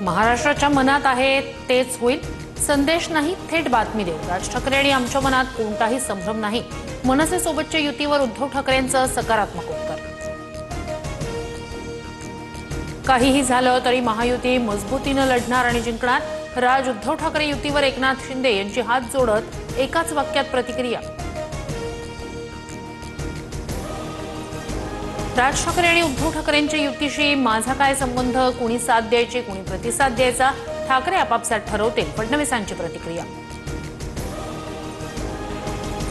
महाराष्ट्राच्या मनात आहे तेच होईल, संदेश नाही थेट बातमी देऊ। राज ठाकरे आणि आमच्या मनात कोणताही संभ्रम नाही। मनसेसोबतच्या युतीवर उद्धव ठाकरेंचं सकारात्मक उत्तर। काहीही झालं तरी महायुती मजबूतीने लढणार आणि जिंकणार। राज उद्धव ठाकरे युतीवर एकनाथ शिंदे यांची हात जोडत एकाच वाक्यात प्रतिक्रिया। राज ठाकरे आणि उद्धव ठाकरेंच्या युतीशी माझा काय संबंध, कोणी साथ द्यायची कोणी प्रतिसाद द्यायचा, ठाकरे आपापसात ठरवतील, फडणवीसांची प्रतिक्रिया।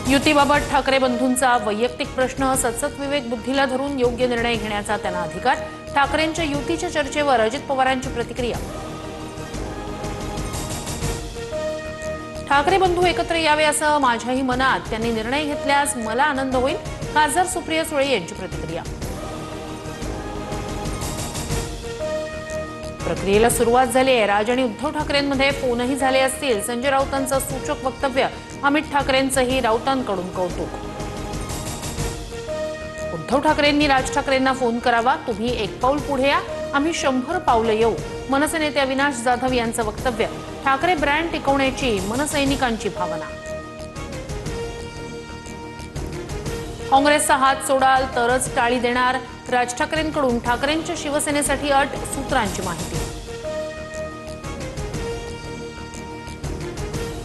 युतीबाबत ठाकरे बंधूंचा वैयक्तिक प्रश्न, सतत विवेक बुद्धीला धरून योग्य निर्णय घेण्याचा त्यांना अधिकार। ठाकरेंच्या युतीच्या चर्चेवर अजित पवारांची प्रतिक्रिया। ठाकरे बंधू एकत्र यावे असं माझ्याही मनात, त्यांनी निर्णय घेतल्यास मला आनंद होईल, खासदार सुप्रिया सुळे यांची प्रतिक्रिया। प्रक्रियेला सुरुवात झाली आहे। राज आणि उद्धव ठाकरेंमध्ये फोनही झाले असतील। संजय राऊतांचं सूचक वक्तव्य, अमित ठाकरेंचंही राऊतांकडून कौतुक। उद्धव ठाकरेंनी राज ठाकरेंना फोन करावा, तुम्ही एक पाऊल पुढे या, आम्ही 100 पावलं येऊ। मनसे नेते अविनाश जाधव यांचं वक्तव्य, ठाकरे ब्रँड टिकवण्याची मनसैनिकांची भावना। काँग्रेसचा हात सोडाल तरच टाळी देणार, राज ठाकरेंकडून ठाकरेंच्या शिवसेनेसाठी अट, सूत्रांची माहिती।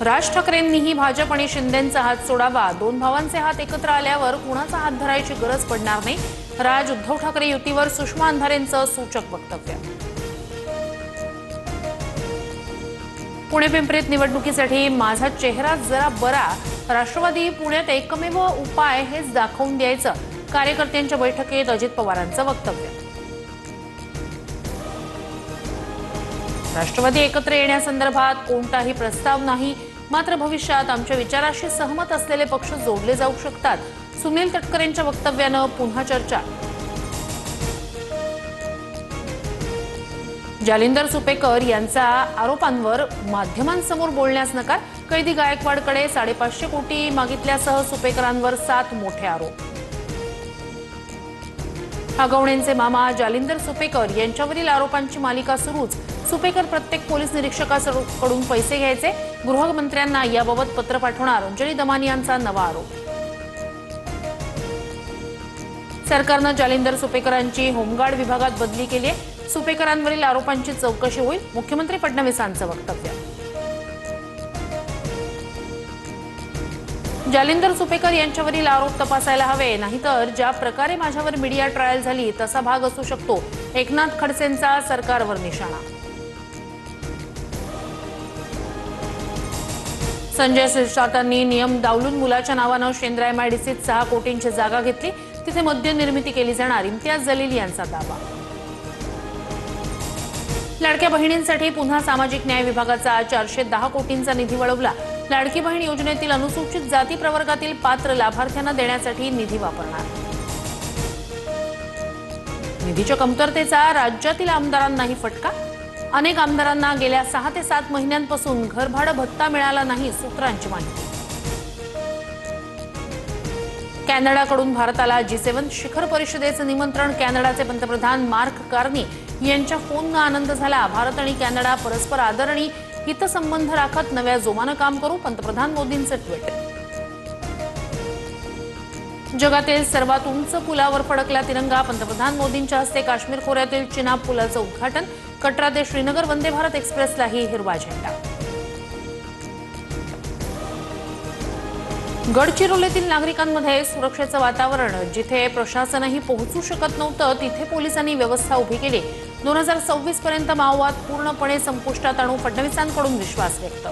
राज ठाकरेंनीही भाजप आणि शिंदेंचा हात सोडावा, दोन भावांचे हात एकत्र आल्यावर कुणाचा हात धरायची गरज पडणार नाही। राज उद्धव ठाकरे युतीवर सुषमा अंधारेंचं सूचक वक्तव्य। पुणे पिंपरीत निवडणुकीसाठी माझा चेहरा जरा बरा, राष्ट्रवादी पुण्यात एकमेव उपाय हेच दाखवून द्यायचं, कार्यकर्त्यांच्या बैठकीत अजित पवारांचं वक्तव्य। राष्ट्रवादी एकत्र येण्यासंदर्भात कोणताही प्रस्ताव नाही, मात्र भविष्यात आमच्या विचाराशी सहमत असलेले पक्ष जोडले जाऊ शकतात, सुनील तटकरेंच्या वक्तव्यानं पुन्हा चर्चा। जालिंदर सुपेकर यांचा आरोपांवर माध्यमांसमोर बोलण्यास नकार, कैदी गायकवाडकडे 550 कोटी मागितल्यासह सुपेकरांवर 7 मोठे आरोप। हगवणेंचे मामा जालिंदर सुपेकर यांच्यावरील आरोपांची मालिका सुरूच, सुपेकर प्रत्येक पोलीस निरीक्षकाकडून पैसे घ्यायचे, गृहमंत्र्यांना याबाबत पत्र पाठवणार, अंजली दमानी यांचा नवा आरोप। सरकारनं जालिंदर सुपेकरांची होमगार्ड विभागात बदली केली, सुपेकरांवरील आरोपांची चौकशी होईल, मुख्यमंत्री फडणवीसांचं वक्तव्य। जालिंदर सुपेकर यांच्यावरील आरोप तपासायला हवे, नाहीतर ज्या प्रकारे माझ्यावर मीडिया ट्रायल झाली तसा भाग असू शकतो, एकनाथ खडसेंचा सरकारवर निशाणा। संजय शिरसाटांनी नियम डावलून मुलाच्या नावानं शेंद्रा एमआयडीसीत 6 कोटींची जागा घेतली, तिथे मद्य निर्मिती केली जाणार, इम्तियाज जलील यांचा दावा। लाडक्या बहिणींसाठी पुन्हा सामाजिक न्याय विभागाचा 410 कोटींचा निधी वळवला, लाडकी बहीण योजनेतील अनुसूचित जाती प्रवर्गातील पात्र लाभार्थ्यांना देण्यासाठी निधी वापरणार। निधीच्या कमतरतेचा राज्यातील आमदारांनाही फटका, अनेक आमदारांना गेल्या 6 ते 7 महिन्यांपासून घरभाडं भत्ता मिळाला नाही, सूत्रांची माहिती। कॅनडाकडून भारताला G7 शिखर परिषदेचं निमंत्रण, कॅनडाचे पंतप्रधान मार्क कार्नी यांच्या फोननं आनंद झाला। भारत आणि कॅनडा परस्पर आदर आणि हितसंबंध राखत नव्या जोमानं काम करू, पंतप्रधान मोदींचं ट्विट। जगातील सर्वात उंच पुलावर फडकला तिरंगा, पंतप्रधान मोदींच्या हस्ते काश्मीर खोऱ्यातील चिनाब पुलाचं उद्घाटन, कटरा ते श्रीनगर वंदे भारत एक्सप्रेसलाही हिरवा झेंडा। गडचिरोलीतील नागरिकांमध्ये सुरक्षेचं वातावरण, जिथे प्रशासनही पोहोचू शकत नव्हतं तिथे पोलिसांनी व्यवस्था उभी केली। 2026 पर्यंत माओवाद पूर्णपणे संपुष्टात आणू, फडणवीसांकडून विश्वास व्यक्त।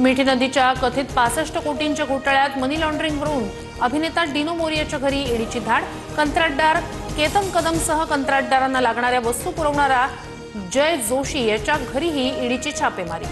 मिठी नदीच्या कथित 65 कोटींच्या घोटाळ्यात मनी लॉन्ड्रिंगवरून अभिनेता डिनो मोरियाच्या घरी ईडीची धाड, कंत्राटदार केतन कदमसह कंत्राटदारांना लागणाऱ्या वस्तू पुरवणारा जय जोशी याच्या घरीही ईडीची छापेमारी।